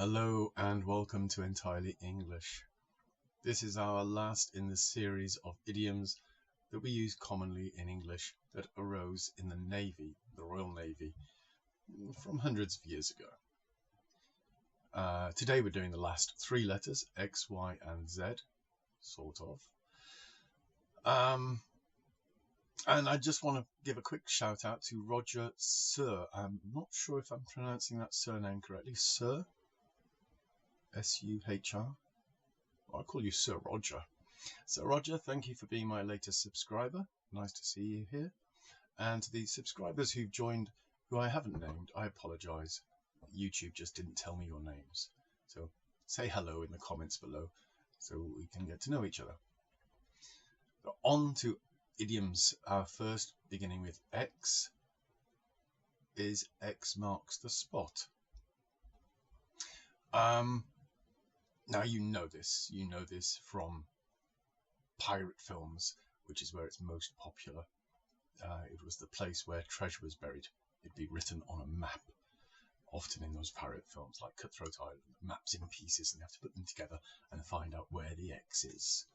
Hello and welcome to Entirely English. This is our last in the series of idioms that we use commonly in English that arose in the Navy, the Royal Navy, from hundreds of years ago. Today we're doing the last three letters, X, Y and Z, sort of. And I just want to give a quick shout out to Roger Sir. I'm not sure if I'm pronouncing that surname correctly. Sir? S-U-H-R? I'll call you Sir Roger. Sir Roger, thank you for being my latest subscriber. Nice to see you here. And to the subscribers who've joined, who I haven't named, I apologise. YouTube just didn't tell me your names. So say hello in the comments below so we can get to know each other. So on to idioms. Our first, beginning with X, is X marks the spot. Now you know this from pirate films, which is where it's most popular. It was the place where treasure was buried. It'd be written on a map, often in those pirate films like Cutthroat Island. The map's in pieces and they have to put them together and find out where the X is.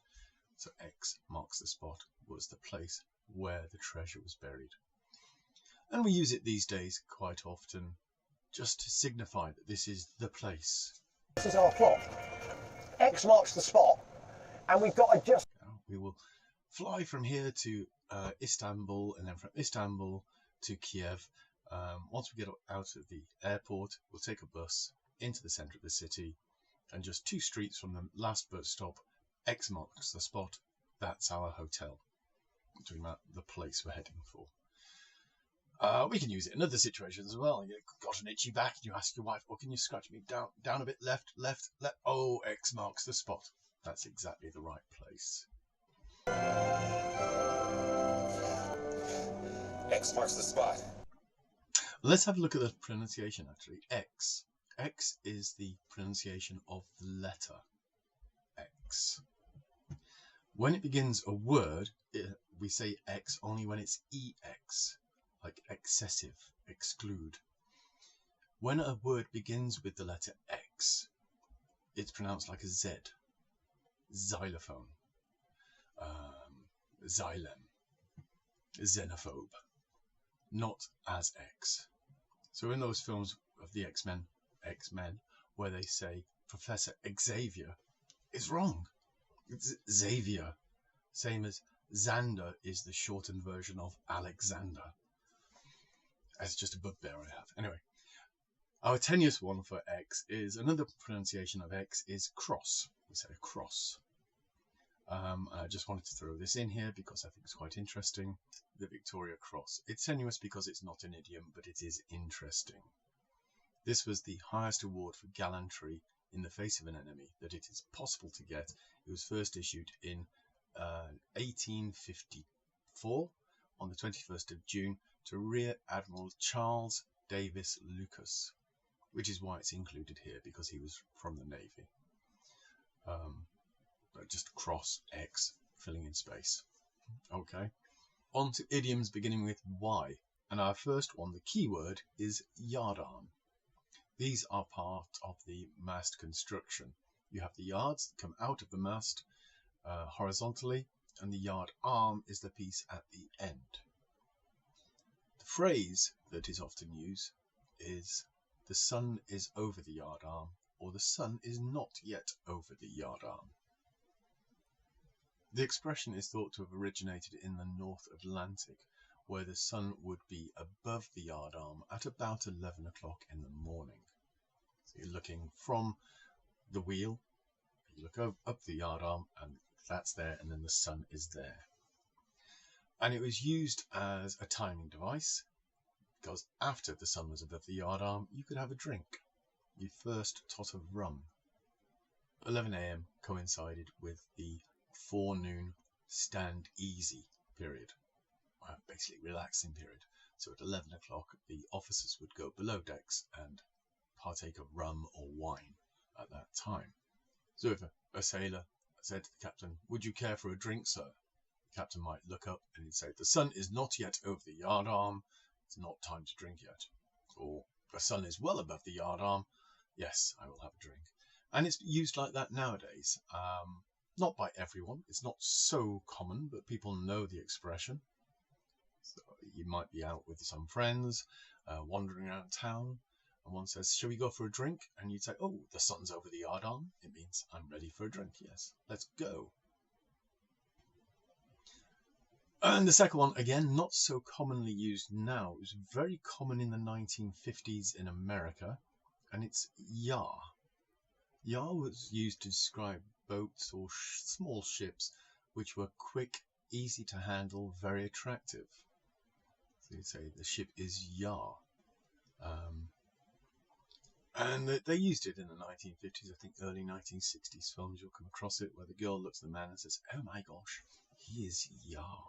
So X marks the spot was the place where the treasure was buried. And we use it these days quite often just to signify that this is the place. This is our plot. X marks the spot, and we've got to just... We will fly from here to Istanbul, and then from Istanbul to Kiev. Once we get out of the airport, we'll take a bus into the centre of the city, and just 2 streets from the last bus stop, X marks the spot. That's our hotel. I'm talking about the place we're heading for. We can use it in other situations as well. You've got an itchy back and you ask your wife, oh, can you scratch me down a bit, left. Oh, X marks the spot. That's exactly the right place. X marks the spot. Let's have a look at the pronunciation actually. X. X is the pronunciation of the letter X. When it begins a word, we say X only when it's EX. Like excessive, exclude. When a word begins with the letter X, it's pronounced like a Z. Xylophone, xylem, xenophobe, not as X. So in those films of the X-Men, where they say Professor Xavier, is wrong. It's Xavier, same as Xander is the shortened version of Alexander. That's just a bugbear I have. Anyway, our tenuous one for X is, another pronunciation of X is cross. We say cross. I just wanted to throw this in here because I think it's quite interesting. The Victoria Cross. It's tenuous because it's not an idiom, but it is interesting. This was the highest award for gallantry in the face of an enemy that it is possible to get. It was first issued in 1854 on the 21st of June to Rear Admiral Charles Davis Lucas, which is why it's included here, because he was from the Navy. But just cross X, filling in space. Okay, on to idioms beginning with Y, and our first one, the key word, is yardarm. These are part of the mast construction. You have the yards that come out of the mast horizontally, and the yard arm is the piece at the end. The phrase that is often used is the sun is over the yardarm, or the sun is not yet over the yardarm. The expression is thought to have originated in the North Atlantic, where the sun would be above the yardarm at about 11 o'clock in the morning. So you're looking from the wheel, you look up the yardarm, and that's there, and then the sun is there. And it was used as a timing device, because after the sun was above the yardarm, you could have a drink, your first tot of rum. 11 AM coincided with the forenoon stand easy period, basically relaxing period. So at 11 o'clock, the officers would go below decks and partake of rum or wine at that time. So if a sailor said to the captain, "Would you care for a drink, sir?" The captain might look up and he'd say, "The sun is not yet over the yardarm. It's not time to drink yet." Or, "The sun is well above the yardarm. Yes, I will have a drink. And it's used like that nowadays. Not by everyone. It's not so common, but people know the expression. So you might be out with some friends, wandering around town, and one says, "Shall we go for a drink?" And you'd say, "Oh, the sun's over the yardarm." It means I'm ready for a drink. Yes, let's go. And the second one, again, not so commonly used now. It was very common in the 1950s in America, and it's yar. Yar was used to describe boats or small ships which were quick, easy to handle, very attractive. So you'd say the ship is yar. And they used it in the 1950s, I think early 1960s films. You'll come across it where the girl looks at the man and says, "Oh my gosh, he is yar."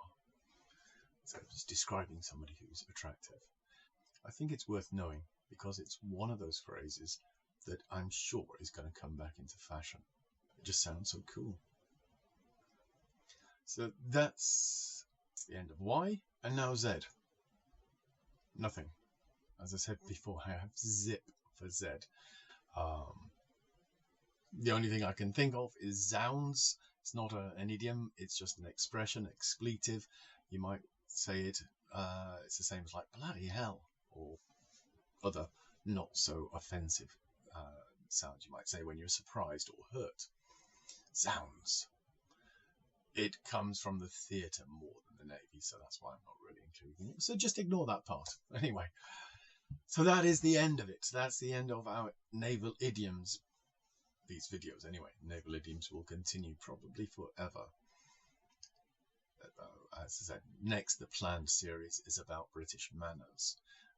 So it's describing somebody who's attractive. I think it's worth knowing because it's one of those phrases that I'm sure is going to come back into fashion. It just sounds so cool. So that's the end of Y, and now Z. Nothing. As I said before, I have zip for Z. The only thing I can think of is zounds. It's not an idiom, it's just an expression, expletive. You might say it, it's the same as like bloody hell, or other not so offensive sounds you might say when you're surprised or hurt. Zounds. It comes from the theatre more than the Navy, so that's why I'm not really including it. So just ignore that part. Anyway, so that is the end of it. That's the end of our naval idioms. These videos, anyway. Naval idioms will continue probably forever. As I said, next the planned series is about British manners.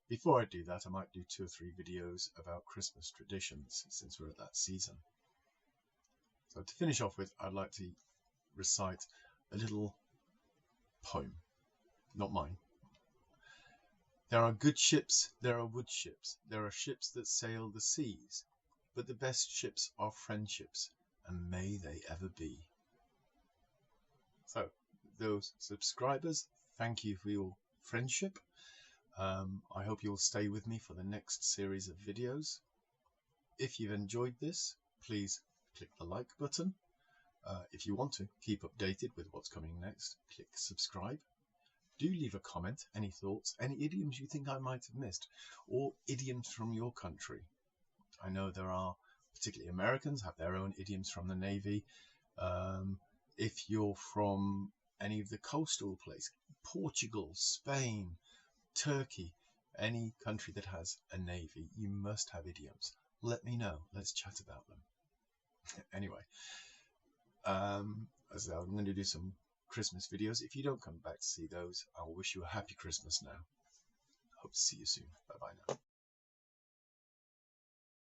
Before I do that, I might do 2 or 3 videos about Christmas traditions, since we're at that season. So to finish off with, I'd like to recite a little poem. Not mine. There are good ships, there are wood ships, there are ships that sail the seas, but the best ships are friendships, and may they ever be. So, those subscribers, thank you for your friendship. I hope you'll stay with me for the next series of videos. If you've enjoyed this, please click the like button. If you want to keep updated with what's coming next, click subscribe. Do leave a comment, any thoughts, any idioms you think I might have missed, or idioms from your country. I know there are, particularly Americans, have their own idioms from the Navy. If you're from any of the coastal places, Portugal, Spain, Turkey, any country that has a Navy, you must have idioms. Let me know. Let's chat about them. Anyway, as I'm going to do some Christmas videos. If you don't come back to see those, I'll wish you a happy Christmas now. Hope to see you soon. Bye-bye now.